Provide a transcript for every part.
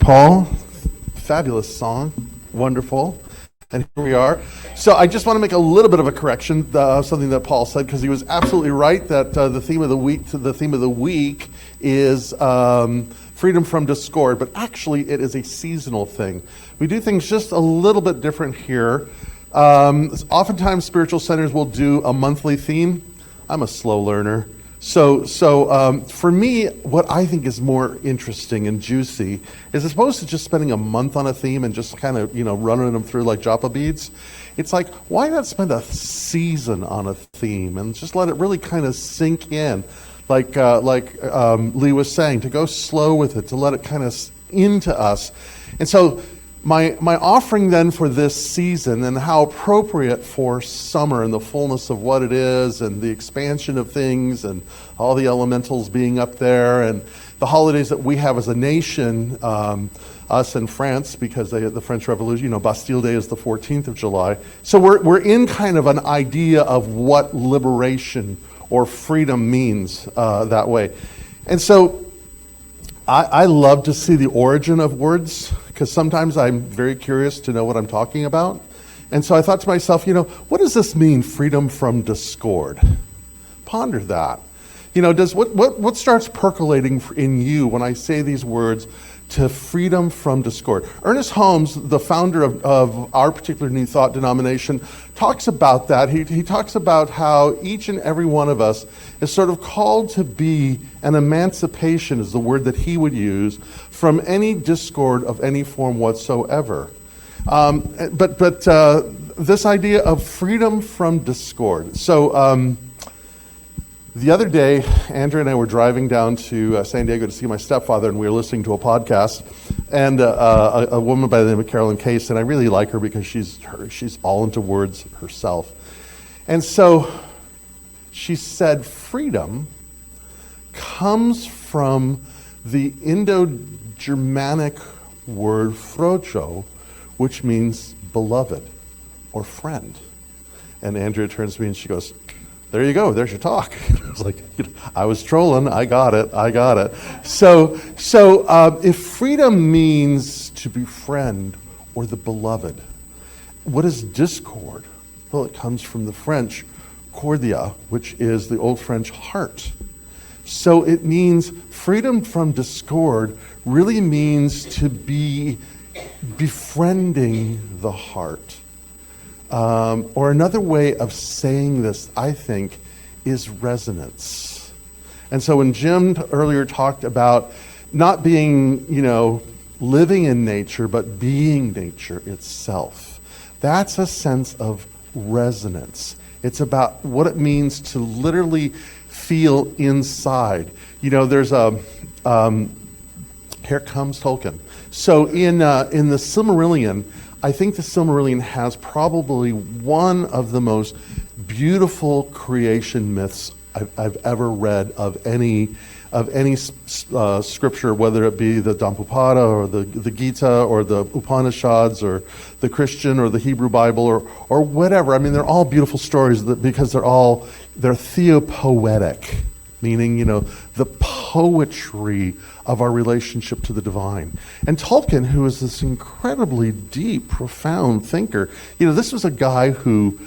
Paul. Fabulous song. Wonderful. And here we are. So I just want to make a little bit of a correction, something that Paul said, because he was absolutely right that the theme of the week is freedom from discord. But actually, it is a seasonal thing. We do things just a little bit different here. Oftentimes, spiritual centers will do a monthly theme. I'm a slow learner. So for me, what I think is more interesting and juicy is, as opposed to just spending a month on a theme and just kind of, running them through like Joppa beads, it's like, why not spend a season on a theme and just let it really kind of sink in? Like Lee was saying, to go slow with it, to let it kind of into us. And so my offering then for this season, and how appropriate for summer and the fullness of what it is and the expansion of things and all the elementals being up there and the holidays that we have as a nation, us in France, because the French Revolution, Bastille Day is the 14th of July. So we're in kind of an idea of what liberation or freedom means that way. And so I love to see the origin of words, because sometimes I'm very curious to know what I'm talking about. And so I thought to myself, what does this mean, freedom from discord? Ponder that. What starts percolating in you when I say these words, to freedom from discord? Ernest Holmes, the founder of our particular New Thought denomination, talks about that. He talks about how each and every one of us is sort of called to be an emancipation, is the word that he would use, from any discord of any form whatsoever. But this idea of freedom from discord. So the other day, Andrea and I were driving down to San Diego to see my stepfather, and we were listening to a podcast, and a woman by the name of Carolyn Case, and I really like her because she's all into words herself. And so she said freedom comes from the Indo-Germanic word frocho, which means beloved or friend. And Andrea turns to me and she goes, "There you go, there's your talk." I was like, I was trolling, I got it. So if freedom means to befriend or the beloved, what is discord? Well, it comes from the French cordia, which is the old French heart. So it means freedom from discord really means to be befriending the heart. Or another way of saying this, I think, is resonance. And so when Jim earlier talked about not being, living in nature, but being nature itself, that's a sense of resonance. It's about what it means to literally feel inside. There's here comes Tolkien. So in the Silmarillion, I think the Silmarillion has probably one of the most beautiful creation myths I've ever read of any scripture, whether it be the Dhammapada or the Gita or the Upanishads or the Christian or the Hebrew Bible or whatever. I mean, they're all beautiful stories because they're theopoetic, meaning, the poetry of our relationship to the divine. And Tolkien, who is this incredibly deep, profound thinker, this was a guy who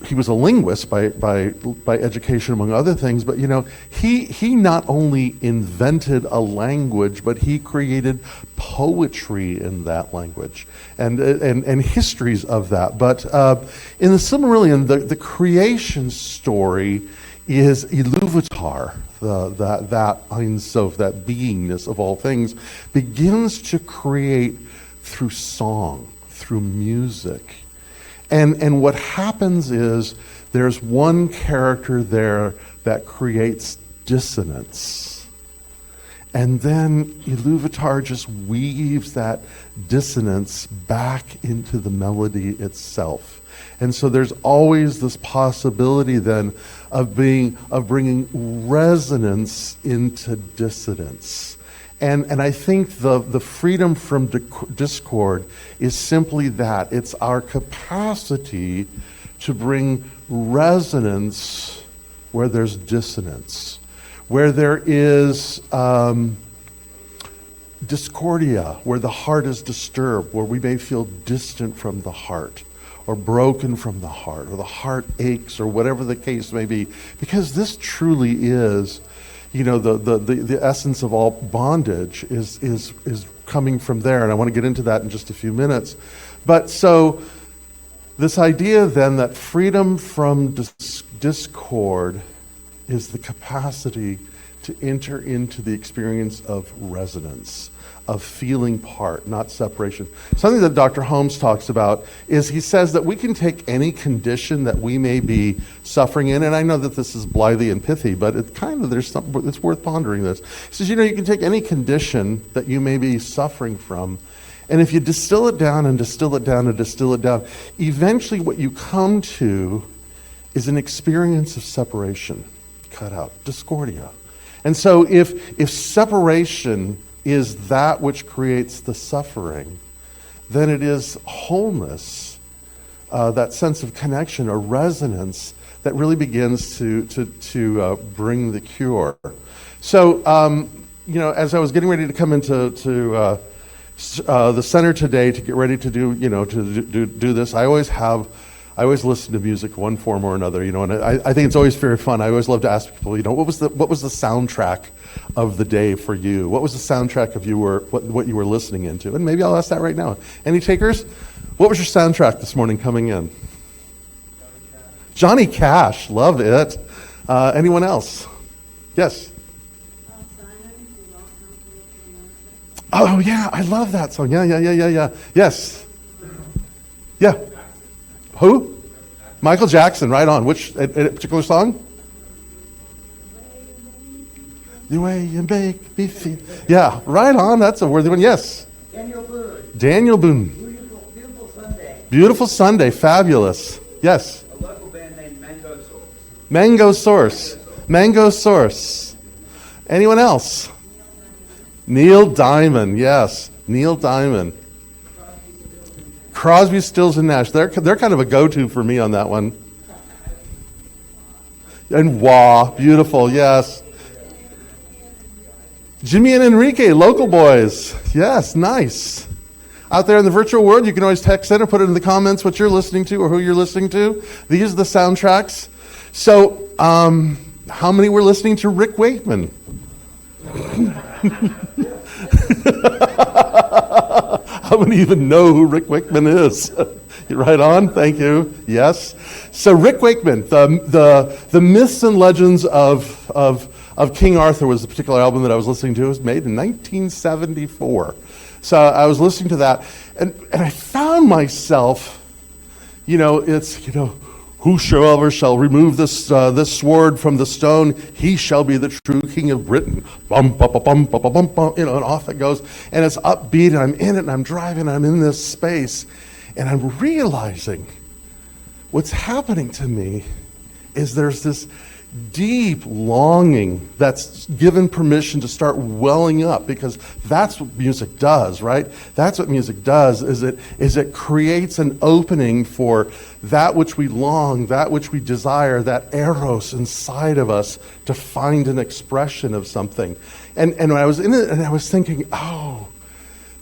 he was a linguist by education, among other things, but he not only invented a language, but he created poetry in that language and histories of that. But in the Silmarillion, the creation story is Iluvatar, that Ein Sof, that beingness of all things, begins to create through song, through music. And what happens is there's one character there that creates dissonance. And then Iluvatar just weaves that dissonance back into the melody itself. And so there's always this possibility then of bringing resonance into dissonance. And I think the freedom from discord is simply that. It's our capacity to bring resonance where there's dissonance, where there is Discordia, where the heart is disturbed, where we may feel distant from the heart, or broken from the heart, or the heart aches, or whatever the case may be. Because this truly is, the essence of all bondage is coming from there. And I want to get into that in just a few minutes. But so, this idea then that freedom from discord is the capacity to enter into the experience of resonance, of feeling part, not separation. Something that Dr. Holmes talks about is he says that we can take any condition that we may be suffering in, and I know that this is blithy and pithy, but it's worth pondering this. He says, you can take any condition that you may be suffering from, and if you distill it down and distill it down and distill it down, eventually what you come to is an experience of separation, cut out, discordia. And so if separation is that which creates the suffering, then it is wholeness, that sense of connection or resonance that really begins to bring the cure. So, as I was getting ready to come into the center today to get ready to do this, I always listen to music one form or another, and I think it's always very fun. I always love to ask people, what was the soundtrack of the day for you? What was the soundtrack of what you were listening into? And maybe I'll ask that right now. Any takers? What was your soundtrack this morning coming in? Johnny Cash, love it. Anyone else? Yes. Oh yeah, I love that song. Yeah. Yes. Yeah. Who? Michael Jackson, right on. Which a particular song? The way you make me feel. Yeah, right on. That's a worthy one. Yes. Daniel Boone. Beautiful Sunday. Beautiful Sunday. Fabulous. Yes. A local band named Mango Source. Anyone else? Neil Diamond. Yes. Neil Diamond. Crosby, Stills, and Nash. They're kind of a go-to for me on that one. And Wah. Beautiful. Yes. Jimmy and Enrique, local boys. Yes, nice. Out there in the virtual world, you can always text in or put it in the comments what you're listening to or who you're listening to. These are the soundtracks. So, how many were listening to Rick Wakeman? How many even know who Rick Wakeman is? Right on, thank you. Yes. So Rick Wakeman, the myths and legends of King Arthur was the particular album that I was listening to. It was made in 1974. So I was listening to that, and I found myself, whosoever shall remove this sword from the stone, he shall be the true king of Britain. Bum, bum, bum, bum, bum, bum, bum, and off it goes. And it's upbeat, and I'm in it, and I'm driving, and I'm in this space, and I'm realizing what's happening to me is there's this deep longing that's given permission to start welling up, because that's what music does, right? That's what music does, is it creates an opening for that which we long, that which we desire, that eros inside of us to find an expression of something. And when I was in it, and I was thinking,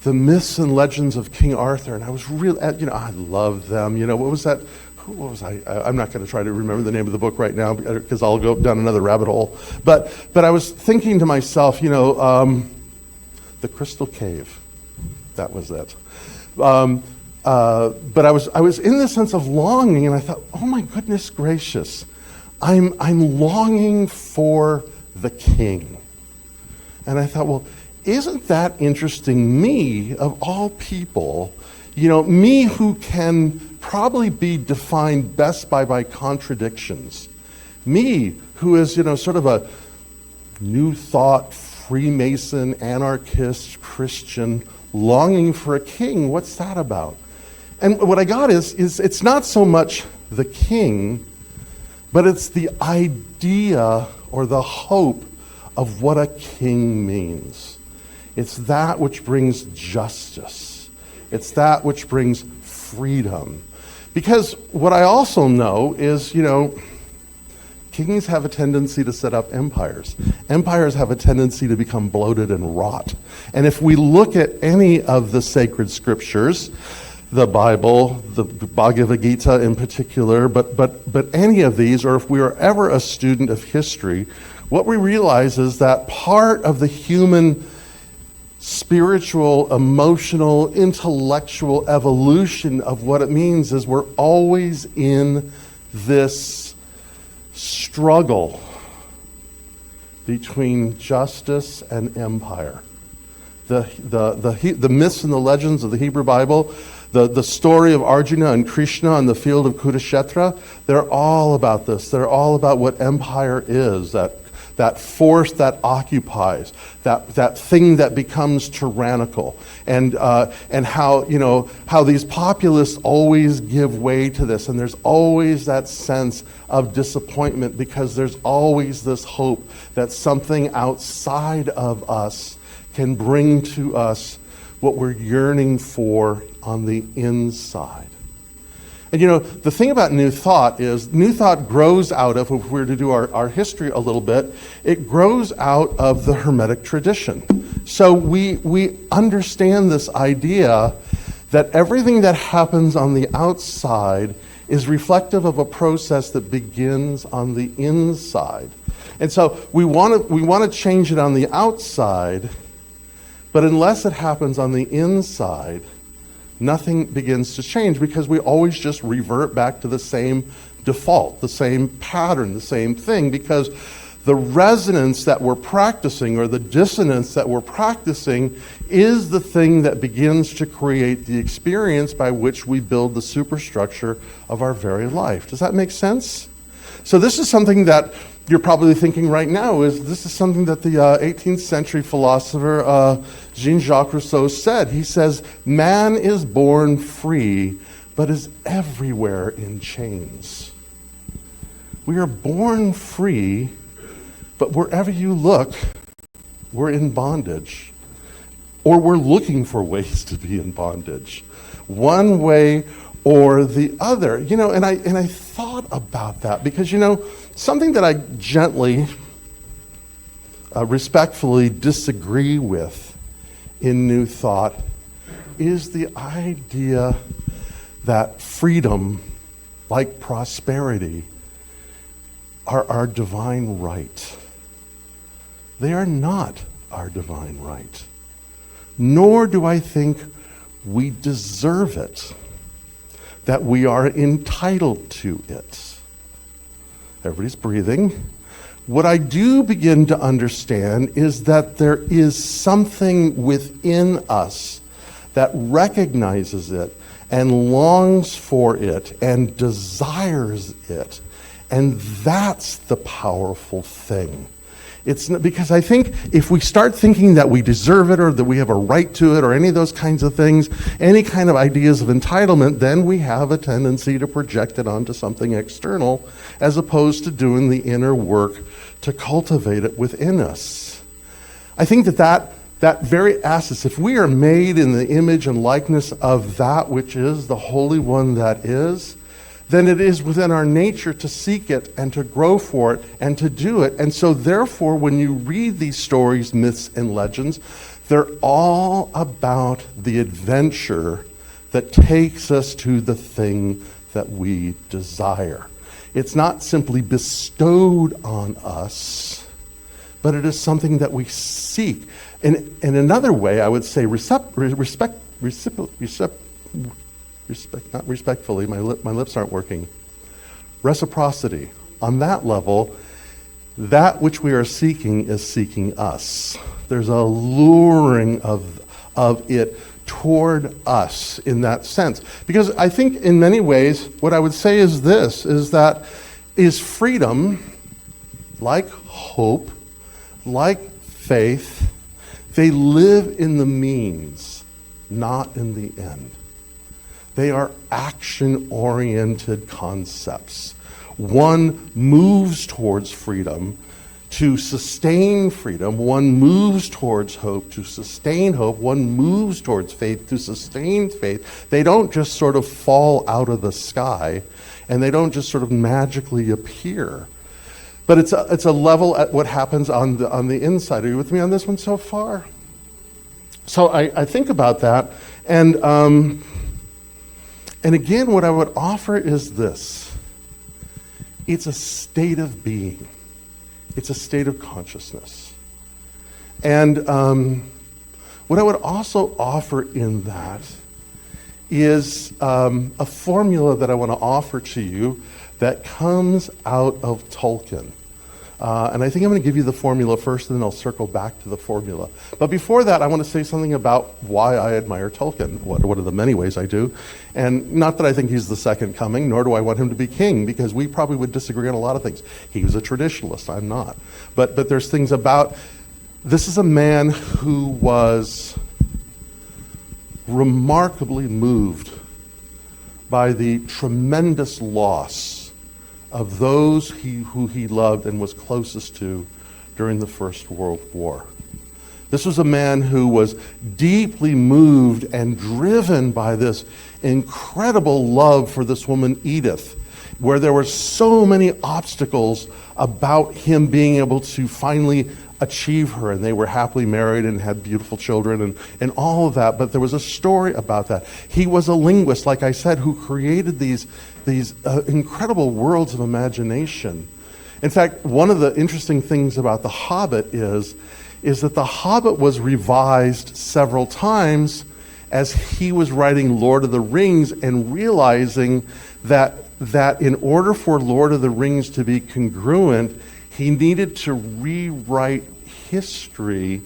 the myths and legends of King Arthur, and I was really, I love them. What was that? What was I? I'm not going to try to remember the name of the book right now because I'll go down another rabbit hole. But I was thinking to myself, The Crystal Cave. That was it. But I was in this sense of longing, and I thought, oh my goodness gracious, I'm longing for the King. And I thought, well, isn't that interesting? Me, of all people, me who can probably be defined best by my contradictions. Me, who is, sort of a New Thought, Freemason, anarchist, Christian, longing for a king. What's that about? And what I got is it's not so much the king, but it's the idea or the hope of what a king means. It's that which brings justice. It's that which brings freedom. Because what I also know is, Kings have a tendency to set up empires. Empires have a tendency to become bloated and rot. And if we look at any of the sacred scriptures, the Bible, the Bhagavad Gita in particular, but any of these, or if we are ever a student of history, what we realize is that part of the human spiritual, emotional, intellectual evolution of what it means is we're always in this struggle between justice and empire. The myths and the legends of the Hebrew Bible, the story of Arjuna and Krishna on the field of Kurukshetra, they're all about this. They're all about what empire is, that force that occupies, that thing that becomes tyrannical, and how these populists always give way to this, and there's always that sense of disappointment because there's always this hope that something outside of us can bring to us what we're yearning for on the inside. And the thing about New Thought is New Thought grows out of, if we were to do our history a little bit, it grows out of the Hermetic tradition. So we understand this idea that everything that happens on the outside is reflective of a process that begins on the inside. And so we want to change it on the outside, but unless it happens on the inside, nothing begins to change because we always just revert back to the same default, the same pattern, the same thing, because the resonance that we're practicing or the dissonance that we're practicing is the thing that begins to create the experience by which we build the superstructure of our very life. Does that make sense? So this is something that you're probably thinking right now this is something that the 18th century philosopher Jean-Jacques Rousseau said. He says, man is born free, but is everywhere in chains. We are born free, but wherever you look, we're in bondage. Or we're looking for ways to be in bondage. One way or the other. And I thought about that because, something that I gently, respectfully disagree with in New Thought is the idea that freedom, like prosperity, are our divine right. They are not our divine right. Nor do I think we deserve it, that we are entitled to it. Everybody's breathing. What I do begin to understand is that there is something within us that recognizes it and longs for it and desires it. And that's the powerful thing. It's not, because I think if we start thinking that we deserve it or that we have a right to it or any of those kinds of things, any kind of ideas of entitlement, then we have a tendency to project it onto something external as opposed to doing the inner work to cultivate it within us. I think that very essence, if we are made in the image and likeness of that which is the Holy One that is, then it is within our nature to seek it and to grow for it and to do it. And so therefore, when you read these stories, myths, and legends, they're all about the adventure that takes us to the thing that we desire. It's not simply bestowed on us, but it is something that we seek. And in another way, I would say not respectfully, my lips aren't working. Reciprocity. On that level, that which we are seeking is seeking us. There's a luring of it toward us in that sense. Because I think in many ways, what I would say is this, is freedom, like hope, like faith, they live in the means, not in the end. They are action-oriented concepts. One moves towards freedom to sustain freedom. One moves towards hope to sustain hope. One moves towards faith to sustain faith. They don't just sort of fall out of the sky, and they don't just sort of magically appear. But it's a level at what happens on the inside. Are you with me on this one so far? So I think about that, and again, what I would offer is this. It's a state of being. It's a state of consciousness. And what I would also offer in that is a formula that I want to offer to you that comes out of Tolkien. And I think I'm going to give you the formula first, and then I'll circle back to the formula. But before that, I want to say something about why I admire Tolkien. What are the many ways I do? And not that I think he's the second coming, nor do I want him to be king, because we probably would disagree on a lot of things. He was a traditionalist, I'm not. But there's things about, this is a man who was remarkably moved by the tremendous loss of those who he loved and was closest to during the First World War. This was a man who was deeply moved and driven by this incredible love for this woman, Edith, where there were so many obstacles about him being able to finally achieve her, and they were happily married and had beautiful children and all of that. But there was a story about that. He was a linguist, like I said, who created these incredible worlds of imagination. In fact, one of the interesting things about The Hobbit is that The Hobbit was revised several times as he was writing Lord of the Rings and realizing that in order for Lord of the Rings to be congruent, he needed to rewrite history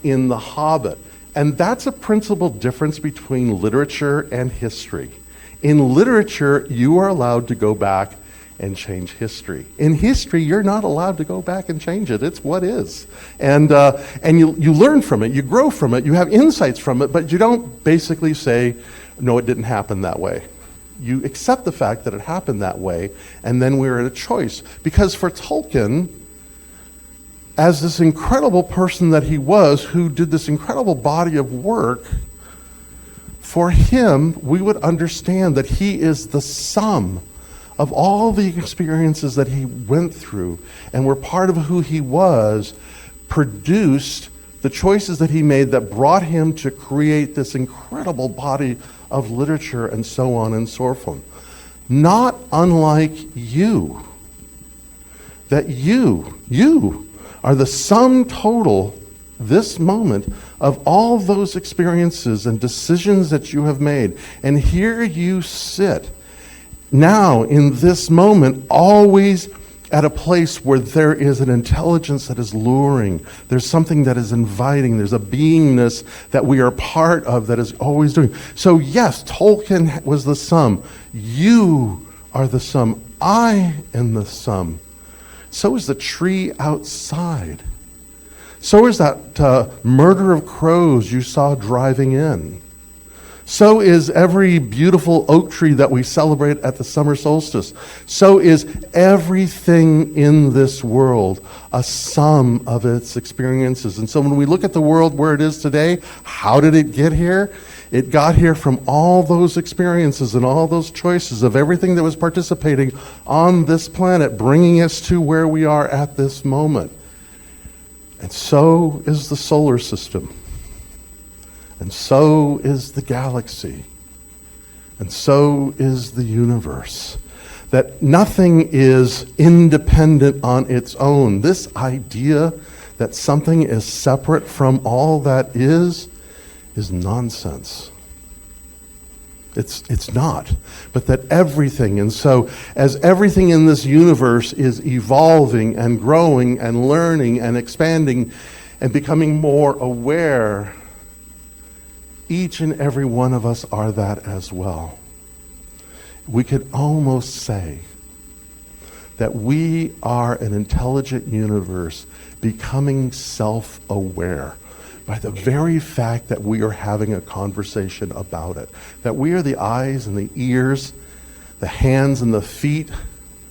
in The Hobbit. And that's a principal difference between literature and history. In literature, you are allowed to go back and change history. In history, you're not allowed to go back and change it. It's what is. And you learn from it, you grow from it, you have insights from it, but you don't basically say, no, it didn't happen that way. You accept the fact that it happened that way, and then we're at a choice. Because for Tolkien, as this incredible person that he was, who did this incredible body of work, for him, we would understand that he is the sum of all the experiences that he went through and were part of who he was, produced the choices that he made that brought him to create this incredible body of literature and so on and so forth. Not unlike you. That you are the sum total, this moment, of all those experiences and decisions that you have made. And here you sit, now in this moment, always at a place where there is an intelligence that is luring. There's something that is inviting. There's a beingness that we are part of that is always doing. So yes, Tolkien was the sum. You are the sum. I am the sum. So is the tree outside. So is that murder of crows you saw driving in. So is every beautiful oak tree that we celebrate at the summer solstice. So is everything in this world a sum of its experiences. And so when we look at the world where it is today, how did it get here? It got here from all those experiences and all those choices of everything that was participating on this planet, bringing us to where we are at this moment. And so is the solar system. And so is the galaxy. And so is the universe. That nothing is independent on its own. This idea that something is separate from all that is nonsense. It's not. But that everything, and so as everything in this universe is evolving and growing and learning and expanding and becoming more aware, each and every one of us are that as well. We could almost say that we are an intelligent universe becoming self-aware by the very fact that we are having a conversation about it. That we are the eyes and the ears, the hands and the feet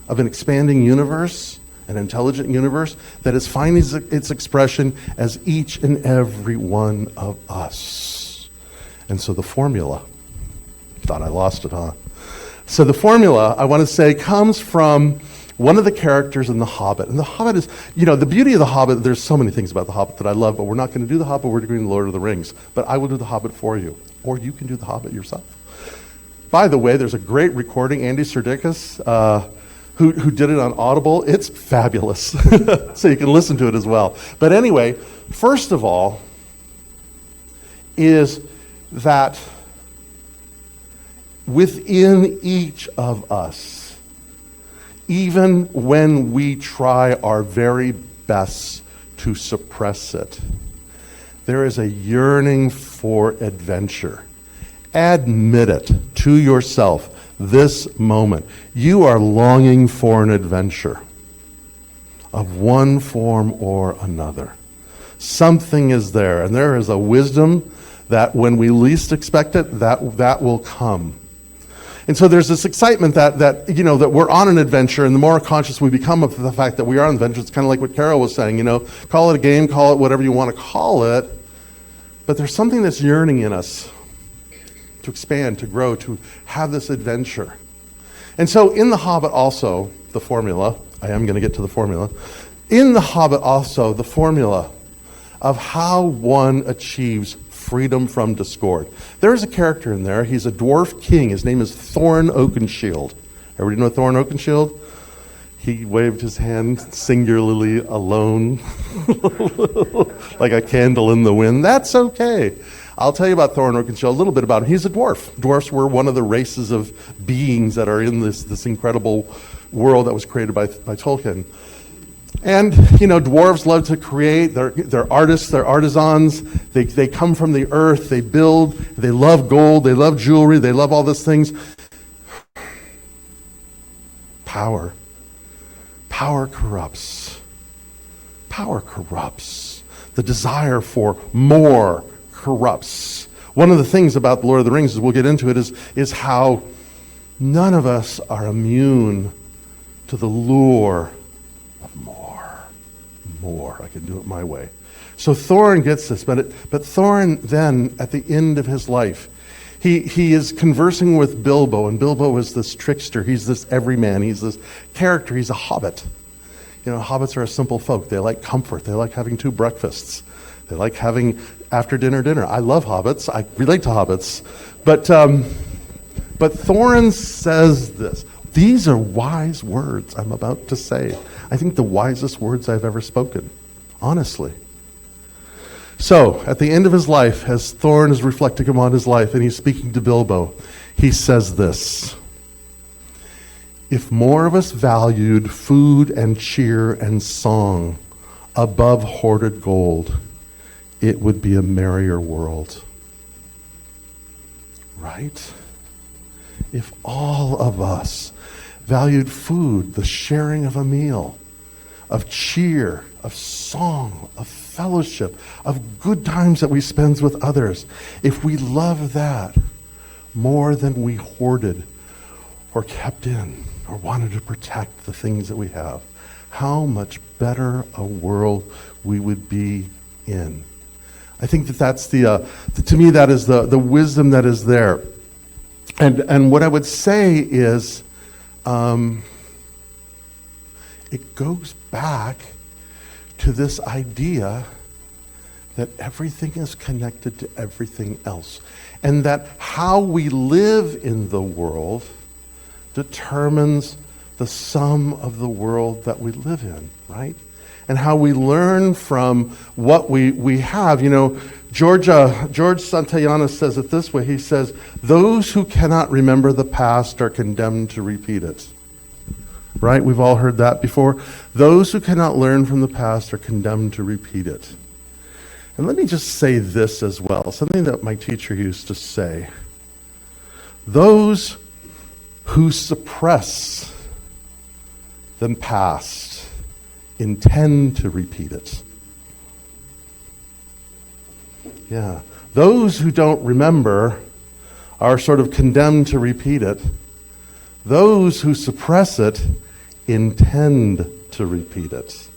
of an expanding universe, an intelligent universe that is finding its expression as each and every one of us. And so the formula, thought I lost it, huh? So the formula, I want to say, comes from one of the characters in The Hobbit. And The Hobbit is, the beauty of The Hobbit, there's so many things about The Hobbit that I love, but we're not going to do The Hobbit, we're doing The Lord of the Rings. But I will do The Hobbit for you, or you can do The Hobbit yourself. By the way, there's a great recording, Andy Serdikas, who did it on Audible. It's fabulous, so you can listen to it as well. But anyway, first of all, is that within each of us, even when we try our very best to suppress it, there is a yearning for adventure. Admit it to yourself this moment. You are longing for an adventure of one form or another. Something is there, and there is a wisdom that when we least expect it, that will come. And so there's this excitement that we're on an adventure, and the more conscious we become of the fact that we are on an adventure, it's kind of like what Carol was saying, call it a game, call it whatever you want to call it, but there's something that's yearning in us to expand, to grow, to have this adventure. And so in The Hobbit also, the formula, I am going to get to the formula, in The Hobbit also, the formula of how one achieves freedom from discord. There is a character in there. He's a dwarf king. His name is Thorin Oakenshield. Everybody know Thorin Oakenshield? He waved his hand singularly alone, like a candle in the wind. That's okay. I'll tell you about Thorin Oakenshield, a little bit about him. He's a dwarf. Dwarfs were one of the races of beings that are in this incredible world that was created by Tolkien. And, dwarves love to create. They're artists, they're artisans. They come from the earth, they build, they love gold, they love jewelry, they love all these things. Power. Power corrupts. Power corrupts. The desire for more corrupts. One of the things about The Lord of the Rings, as we'll get into it, is how none of us are immune to the lure of more. I can do it my way. So Thorin gets this, but Thorin then, at the end of his life, he is conversing with Bilbo, and Bilbo is this trickster. He's this everyman. He's this character. He's a hobbit. Hobbits are a simple folk. They like comfort. They like having 2 breakfasts. They like having after dinner. I love hobbits. I relate to hobbits. But Thorin says this. These are wise words I'm about to say. I think the wisest words I've ever spoken, honestly. So, at the end of his life, as Thorin is reflecting upon his life and he's speaking to Bilbo, he says this: if more of us valued food and cheer and song above hoarded gold, it would be a merrier world. Right? If all of us valued food, the sharing of a meal, of cheer, of song, of fellowship, of good times that we spend with others, if we love that more than we hoarded or kept in or wanted to protect the things that we have, how much better a world we would be in. I think that's to me, that is the wisdom that is there. And what I would say is, it goes back to this idea that everything is connected to everything else, and that how we live in the world determines the sum of the world that we live in, right? And how we learn from what we have. George Santayana says it this way. He says, those who cannot remember the past are condemned to repeat it. Right? We've all heard that before. Those who cannot learn from the past are condemned to repeat it. And let me just say this as well, something that my teacher used to say. Those who suppress the past intend to repeat it. Yeah. Those who don't remember are sort of condemned to repeat it. Those who suppress it intend to repeat it.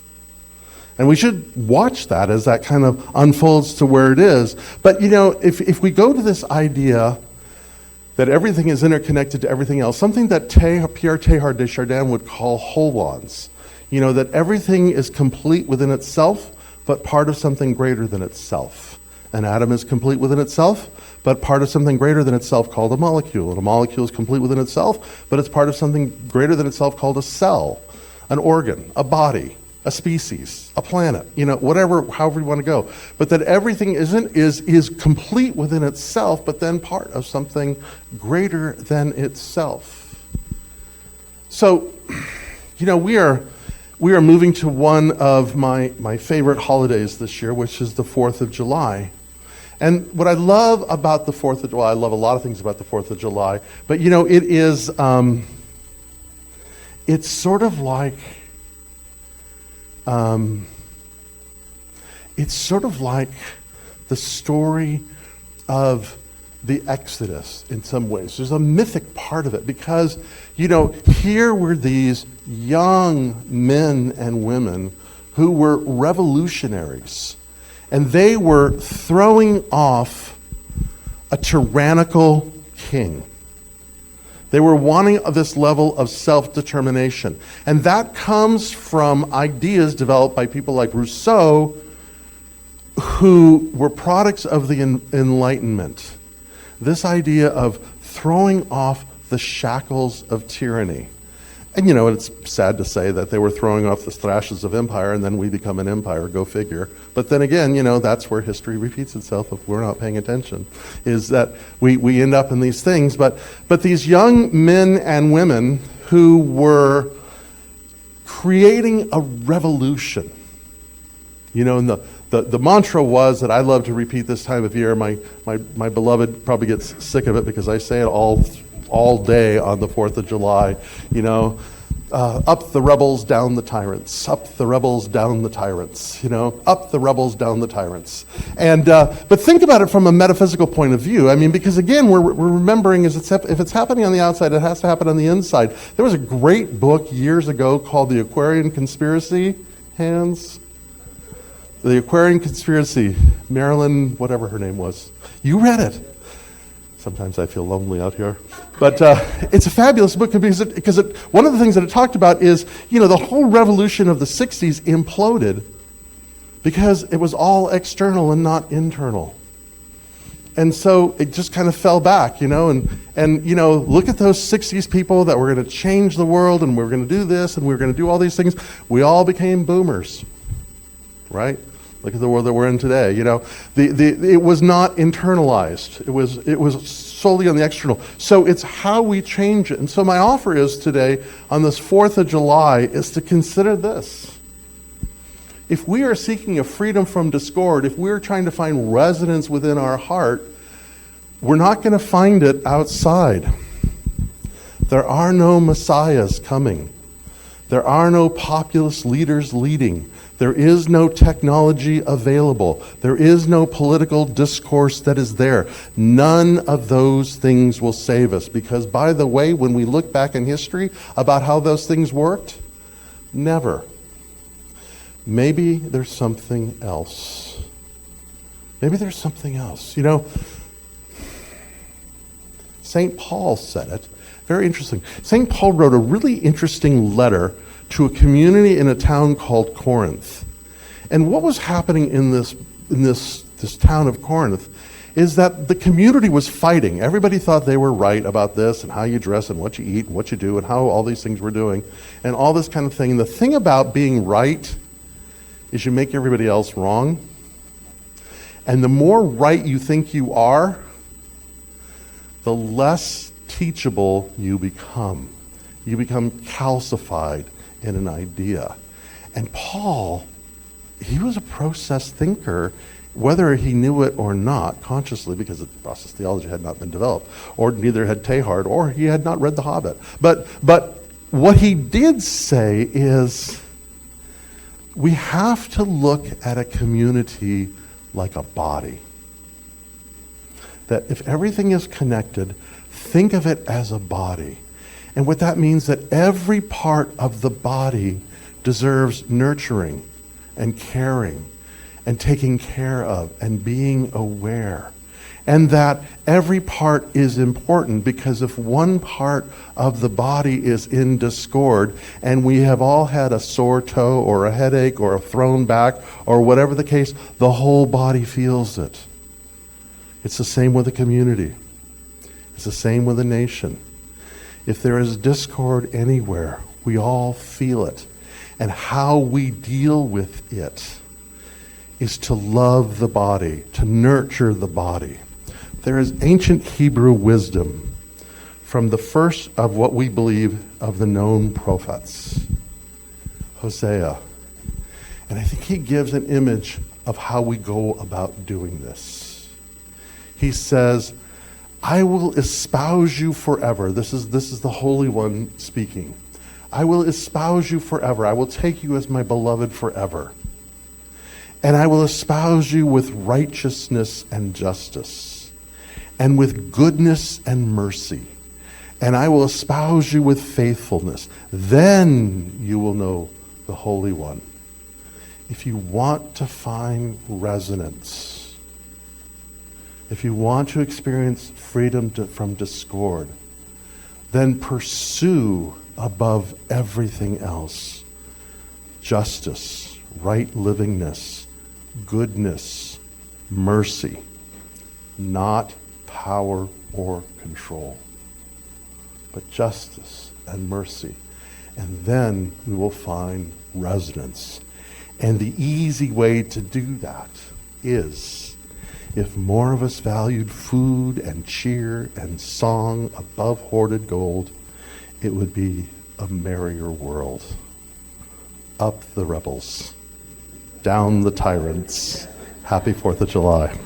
And we should watch that as that kind of unfolds to where it is. But, if we go to this idea that everything is interconnected to everything else, something that Pierre Teilhard de Chardin would call holons. That everything is complete within itself, but part of something greater than itself. An atom is complete within itself, but part of something greater than itself called a molecule. And a molecule is complete within itself, but it's part of something greater than itself called a cell, an organ, a body, a species, a planet, whatever, however you want to go. But that everything is complete within itself, but then part of something greater than itself. So, we are moving to one of my favorite holidays this year, which is the 4th of July. And what I love about the 4th of July, I love a lot of things about the 4th of July, but it is, it's sort of like, the story of the Exodus in some ways. There's a mythic part of it because, here were these young men and women who were revolutionaries, and they were throwing off a tyrannical king. They were wanting this level of self-determination. And that comes from ideas developed by people like Rousseau, who were products of the Enlightenment. This idea of throwing off the shackles of tyranny. And it's sad to say that they were throwing off the thrashes of empire and then we become an empire, go figure. But then again, that's where history repeats itself if we're not paying attention, is that we end up in these things. But these young men and women who were creating a revolution, and the mantra was that I love to repeat this time of year. My beloved probably gets sick of it because I say it all day on the 4th of July, up the rebels, down the tyrants, up the rebels, down the tyrants, up the rebels, down the tyrants. And, but think about it from a metaphysical point of view. Because again, we're remembering if it's happening on the outside, it has to happen on the inside. There was a great book years ago called The Aquarian Conspiracy, Hands? The Aquarian Conspiracy, Marilyn, whatever her name was. You read it. Sometimes I feel lonely out here. But it's a fabulous book because one of the things that it talked about is, the whole revolution of the 60s imploded because it was all external and not internal. And so it just kind of fell back, and look at those 60s people that were going to change the world and we're going to do this and we're going to do all these things. We all became boomers, right? Look at the world that we're in today. It was not internalized. It was solely on the external. So it's how we change it. And so my offer is today, on this 4th of July, is to consider this. If we are seeking a freedom from discord, if we're trying to find resonance within our heart, we're not going to find it outside. There are no messiahs coming. There are no populist leaders leading. There is no technology available. There is no political discourse that is there. None of those things will save us because, by the way, when we look back in history about how those things worked, never. Maybe there's something else. Maybe there's something else. St. Paul said it. Very interesting. St. Paul wrote a really interesting letter to a community in a town called Corinth. And what was happening in this town of Corinth is that the community was fighting. Everybody thought they were right about this and how you dress and what you eat and what you do and how all these things were doing and all this kind of thing. And the thing about being right is you make everybody else wrong. And the more right you think you are, the less teachable you become. You become calcified in an idea. And Paul, he was a process thinker, whether he knew it or not, consciously, because the process theology had not been developed, or neither had Teilhard, or he had not read The Hobbit. But what he did say is, we have to look at a community like a body. That if everything is connected, think of it as a body. And what that means that every part of the body deserves nurturing and caring and taking care of and being aware. And that every part is important, because if one part of the body is in discord, and we have all had a sore toe or a headache or a thrown back or whatever the case, the whole body feels it. It's the same with a community. It's the same with a nation. If there is discord anywhere, we all feel it. And how we deal with it is to love the body, to nurture the body. There is ancient Hebrew wisdom from the first of what we believe of the known prophets, Hosea. And I think he gives an image of how we go about doing this. He says, I will espouse you forever. This is the Holy One speaking. I will espouse you forever. I will take you as my beloved forever. And I will espouse you with righteousness and justice, and with goodness and mercy. And I will espouse you with faithfulness. Then you will know the Holy One. If you want to find resonance, if you want to experience freedom from discord, then pursue above everything else justice, right livingness, goodness, mercy, not power or control, but justice and mercy. And then we will find resonance. And the easy way to do that is, if more of us valued food and cheer and song above hoarded gold, it would be a merrier world. Up the rebels, down the tyrants. Happy 4th of July.